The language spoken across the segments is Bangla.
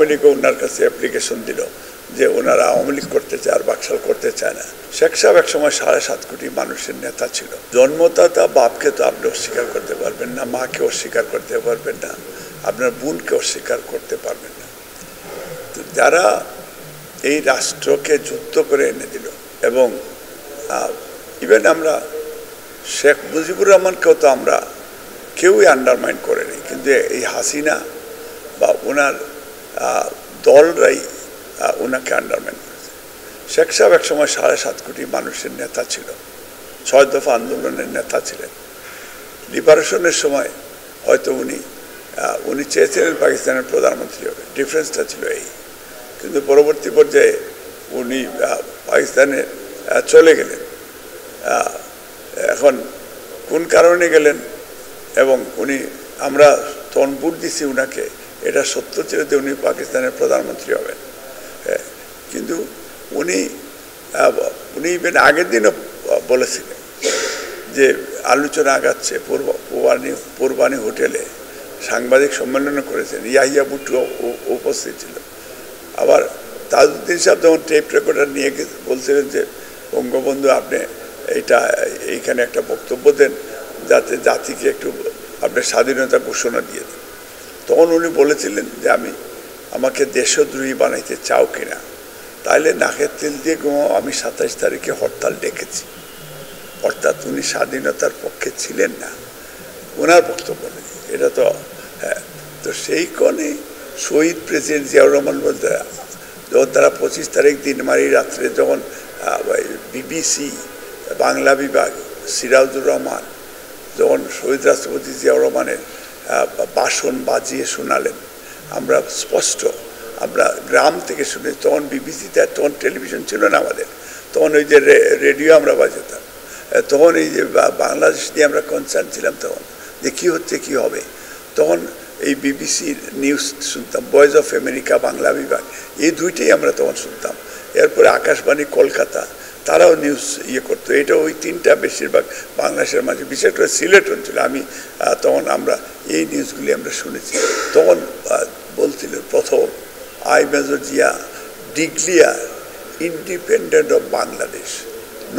আওয়ামী লীগ ওনার কাছে অ্যাপ্লিকেশন দিল যে ওনারা আওয়ামী লীগ করতে চায় আর বাকশাল করতে চায় না। শেখ সাহেব একসময় 7.5 কোটি মানুষের নেতা ছিল। জন্মদাতা বাপকে তো আপনি অস্বীকার করতে পারবেন না, মাকে অস্বীকার করতে পারবেন না, আপনার বোনকে অস্বীকার করতে পারবেন না। তো যারা এই রাষ্ট্রকে যুদ্ধ করে এনে দিল, এবং ইভেন আমরা শেখ মুজিবুর রহমানকেও তো আমরা কেউই আন্ডারমাইন করেনি, কিন্তু এই হাসিনা বা ওনার দলরাই ওনাকে আন্ডারমাইন করেছে। শেখ সাহেব একসময় 7.5 কোটি মানুষের নেতা ছিল, 6 দফা আন্দোলনের নেতা ছিলেন। লিবারেশনের সময় হয়তো উনি চেয়েছিলেন পাকিস্তানের প্রধানমন্ত্রী হবে, ডিফারেন্সটা ছিল এই। কিন্তু পরবর্তী পর্যায়ে উনি পাকিস্তানে চলে গেলেন। এখন কোন কারণে গেলেন এবং আমরা তখন ভোট দিছি উনাকে, এটা সত্য ছিল যে উনি পাকিস্তানের প্রধানমন্ত্রী হবেন। কিন্তু উনি আগের দিনও বলেছিলেন যে আলোচনা আগাচ্ছে, পূর্বানি হোটেলে সাংবাদিক সম্মেলনও করেছেন, ইয়াহিয়া ভুট্টো উপস্থিত ছিল। আবার তাজউদ্দিন সাহেব যখন টেপ রেকর্ডার নিয়ে বলছিলেন যে বঙ্গবন্ধু আপনি এইখানে একটা বক্তব্য দেন যাতে জাতিকে একটু আপনার স্বাধীনতা ঘোষণা দিয়ে দেন, তখন উনি বলেছিলেন যে আমাকে দেশদ্রোহী বানাইতে চাও কিনা, তাইলে নাকের তেল দিয়ে আমি 27 তারিখে হরতাল ডেকেছি। অর্থাৎ উনি স্বাধীনতার পক্ষে ছিলেন না, ওনার বক্তব্য নেই এটা তো। তো সেই কোণে শহীদ প্রেসিডেন্ট জিয়াউর রহমান বলতে, যখন তারা 25 তারিখ দিনমারি রাত্রে যখন BBC বাংলা বিভাগ সিরাজুর রহমান যখন শহীদ রাষ্ট্রপতি জিয়াউর রহমানের ভাষণ বাজিয়ে শোনালেন, আমরা স্পষ্ট আমরা গ্রাম থেকে শুনে, তখন বিবিসিতে, তখন টেলিভিশন ছিল না আমাদের, তখন ওই যে রেডিও আমরা বাজাতাম, তখন এই যে বাংলাদেশ নিয়ে আমরা কনসার্ন ছিলাম তখন যে কী হচ্ছে কী হবে, তখন এই বিবিসির নিউজ শুনতাম, ভয়েস অফ আমেরিকা বাংলা বিভাগ, এই দুইটাই আমরা তখন শুনতাম। এরপরে আকাশবাণী কলকাতা, তারাও নিউজ করতো। এটা ওই 3টা বেশিরভাগ বাংলাদেশের মাঝে, বিশেষ করে সিলেট অঞ্চলে তখন আমরা এই নিউজগুলি আমরা শুনেছি। তখন বলছিলেন প্রথম I major Zia declare independent of Bangladesh,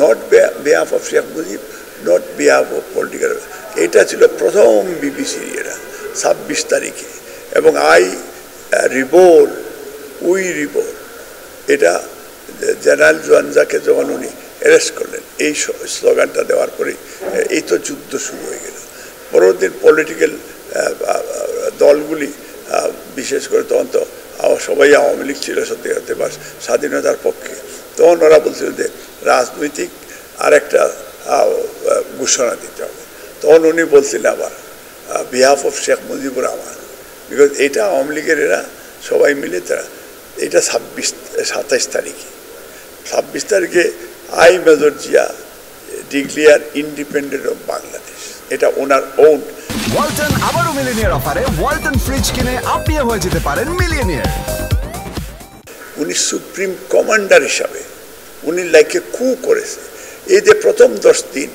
not behalf of Sheikh Mujib, not behalf of political. এটা ছিল প্রথম বিবিসির 26 তারিখে। এবং আই রিবোল, উই রিবোল, এটা জেনারেল জোয়ানজাকে যখন উনি অ্যারেস্ট করলেন, এই স্লোগানটা দেওয়ার পরে এই তো যুদ্ধ শুরু হয়ে গেল। পরবর্তী পলিটিক্যাল দলগুলি, বিশেষ করে তখন তো সবাই আওয়ামী লীগ ছিল সত্যি বা স্বাধীনতার পক্ষে, তখন ওরা বলছিল যে রাজনৈতিক আর একটা ঘোষণা দিতে হবে। তখন উনি বলছিলেন আবার behalf of Sheikh Mujibur Rahman, because এটা আওয়ামী লীগের এরা সবাই মিলে তারা, এটা 27 তারিখে 26 তারিখে I major Zia declare independent of Bangladesh, এটা ওনার ওন। ওয়ালটন আবারও মিলিয়নিয়ার অফারে ওয়ালটন ফ্রিজ কিনে আপনিও হয়ে যেতে পারেন মিলিয়নিয়ার। উনি সুপ্রিম কমান্ডার হিসাবে উনি লাইকে কু করেছে। এই যে প্রথম 10 দিন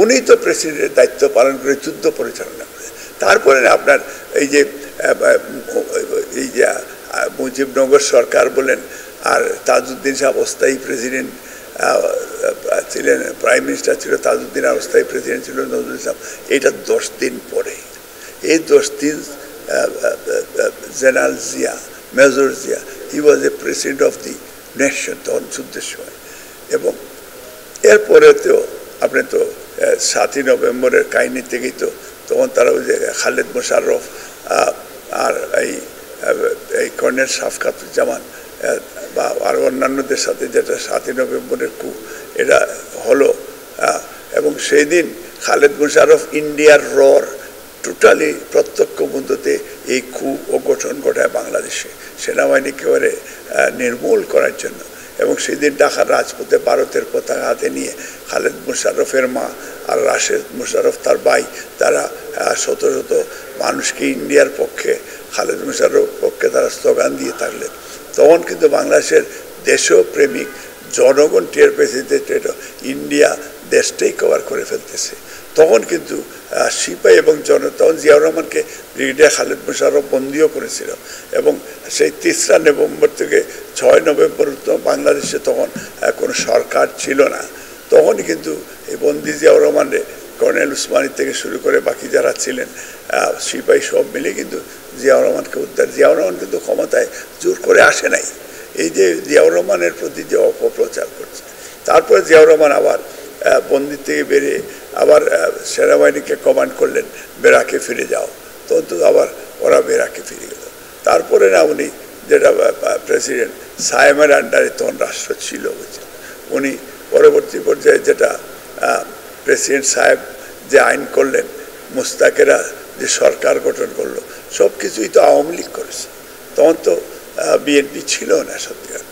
উনি তো প্রেসিডেন্টের দায়িত্ব পালন করে যুদ্ধ পরিচালনা করে, তারপরে আপনার এই যে মুজিবনগর সরকার বলেন, আর তাজউদ্দিন সাহেব অস্থায়ী প্রেসিডেন্ট ছিলেন, প্রাইম মিনিস্টার ছিল তাজউদ্দিন, আর অস্থায়ী প্রেসিডেন্ট ছিল নজরুল ইসলাম। এটা 10 দিন পরে, এই 10 দিন general Zia, major Zia, he was A president of the nation তখন যুদ্ধের সময়। এবং এরপরে তো আপনি তো 7ই নভেম্বরের কাহিনী থেকেই তো তখন তারা ওই যে খালেদ মোশাররফ আর এই কর্নেল শাফকাতুজ্জামান বা আর অন্যান্যদের সাথে যেটা 7ই নভেম্বরের কু এটা হলো। এবং সেই দিন খালেদ মোশাররফ ইন্ডিয়ার রর টোটালি প্রত্যক্ষ বন্ধুতে এই কু ও গঠন ঘটায় বাংলাদেশে সেনাবাহিনী একেবারে নির্মূল করার জন্য। এবং সেদিন ঢাকার রাজপথে ভারতের পতাকা হাতে নিয়ে খালেদ মোশাররফের মা আর রাশেদ মোশাররফ তার ভাই, তারা শত শত মানুষকে ইন্ডিয়ার পক্ষে, খালেদ মোশাররফ পক্ষে তারা স্লোগান দিয়ে থাকলেন। তখন কিন্তু বাংলাদেশের দেশপ্রেমিক জনগণ টের পেয়েছে যে ইন্ডিয়া দেশটাই কভার করে ফেলতেছে। তখন কিন্তু সিপাহী এবং তখন জিয়াউর রহমানকে ব্রিগেডিয়ার খালেদ মোশাররফ বন্দিও করেছিল এবং সেই 3রা নভেম্বর থেকে 6 নভেম্বর বাংলাদেশে তখন কোনো সরকার ছিল না। তখনই কিন্তু এই বন্দি জিয়াউর রহমানের কর্নেল উসমানী থেকে শুরু করে বাকি যারা ছিলেন সিপাহী সব মিলে কিন্তু জিয়াউর রহমানকে উদ্ধার। জিয়াউর রহমান কিন্তু ক্ষমতায় জোর করে আসে নাই, এই যে জিয়াউর রহমানের প্রতি যে অপপ্রচার করছে। তারপরে জিয়াউর রহমান আবার বন্দি থেকে বেরিয়ে আবার সেনাবাহিনীকে কমান্ড করলেন বেরাকে ফিরে যাও, তখন তো আবার ওরা বেরাকে ফিরে গেল। তারপরে না উনি যেটা প্রেসিডেন্ট সায়েমের আন্ডারে তখন রাষ্ট্র ছিল বুঝছেন, উনি পরবর্তী পর্যায়ে যেটা প্রেসিডেন্ট সাহেব যে আইন করলেন, মুস্তাকেরা যে সরকার গঠন করলো, সব কিছুই তো আওয়ামী লীগ করেছে, তখন তো বিএনপি ছিল না সত্যিকার।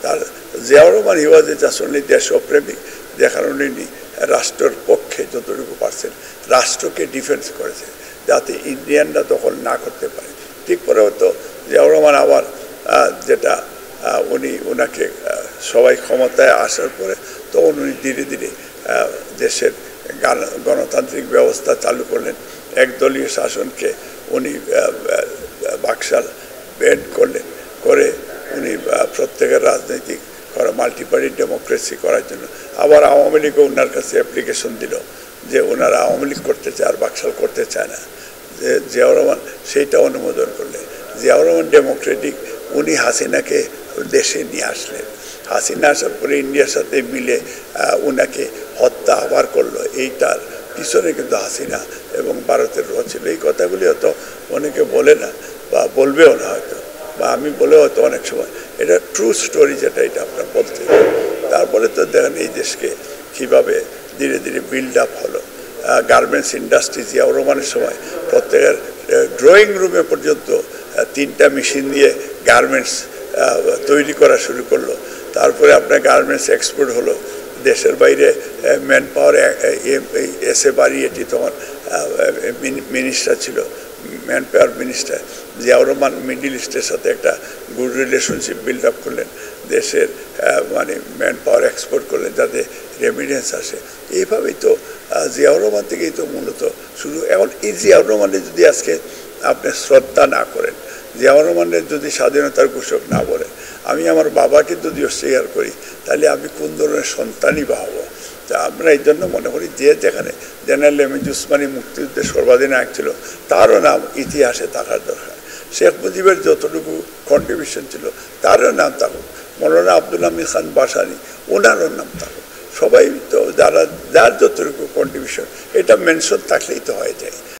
তার জিয়াউর রহমান হি ওয়াজ এ জাসনলি দেশপ্রেমিক, যে কারণে উনি রাষ্ট্রের পক্ষে যতটুকু পারছেন রাষ্ট্রকে ডিফেন্স করেছেন যাতে ইন্ডিয়ানরা দখল না করতে পারে। ঠিক পরে তো জিয়াউর রহমান আবার যেটা ওনাকে সবাই ক্ষমতায় আসার পরে তখন উনি ধীরে ধীরে দেশের গণতান্ত্রিক ব্যবস্থা চালু করলেন, একদলীয় শাসনকে উনি বাকশাল ব্যান্ড করলেন, করে উনি প্রত্যেকের রাজনৈতিক মাল্টিপার্টি ডেমোক্রেসি করার জন্য আবার আওয়ামী লীগও ওনার কাছে অ্যাপ্লিকেশন দিল যে ওনারা আওয়ামী লীগ করতে চায় আর বাকশাল করতে চায় না। জিয়াউর রহমান সেইটা অনুমোদন করলেন। জিয়াউর রহমান ডেমোক্রেটিক, উনি হাসিনাকে দেশে নিয়ে আসলেন। হাসিনা আসার পরে ইন্ডিয়ার সাথে মিলে ওনাকে হত্যা আবার করলো, এইটার পিছনে কিন্তু হাসিনা এবং ভারতের রোল ছিল। এই কথাগুলি হয়তো অনেকে বলে না বা বলবেও না হয়তো, বা আমি বলে হয়তো অনেক সময় এটা ট্রু স্টোরি যেটা, এটা আপনার বলতে। তারপরে তো দেখেন এই দেশকে কীভাবে ধীরে ধীরে বিল্ড আপ হলো। গার্মেন্টস ইন্ডাস্ট্রি জিয়াউর রহমানের সময় প্রত্যেকের ড্রয়িং রুমে পর্যন্ত 3টা মেশিন দিয়ে গার্মেন্টস তৈরি করা শুরু করলো। তারপরে আপনার গার্মেন্টস এক্সপোর্ট হলো দেশের বাইরে। ম্যান পাওয়ার এসে বাড়ি, এটি তখন মিনিস্টার ছিল, man power minister. Ziaur Rahman middle ইস্টের সাথে একটা গুড রিলেশনশিপ বিল্ড আপ করলেন, দেশের মানে ম্যান পাওয়ার এক্সপোর্ট করলেন যাতে রেমিডেন্স আসে। এইভাবেই তো জিয়াউর রহমান থেকেই তো মূলত শুরু। এখন এই জিয়াউর রহমানের যদি আজকে আপনি শ্রদ্ধা না করেন, জিয়াউর রহমানের যদি স্বাধীনতার ঘোষক না বলেন, আমি আমার বাবাকে যদি অস্বীকার করি, তাহলে আমি কোন ধরনের সন্তানই বা হব? তা আমরা এই জন্য মনে করি যে যেখানে জেনারেল এমএজ উসমানী মুক্তিযুদ্ধের সর্বাধিনায়ক ছিল, তারও নাম ইতিহাসে থাকার দরকার। শেখ মুজিবের যতটুকু কন্ট্রিবিউশন ছিল তারও নাম থাকুক, মৌলানা আব্দুল হামিদ খান বাসানি ওনারও নাম থাকুক। সবাই তো যার যতটুকু কন্ট্রিবিউশন এটা মেনশন থাকলেই তো হয়ে যায়।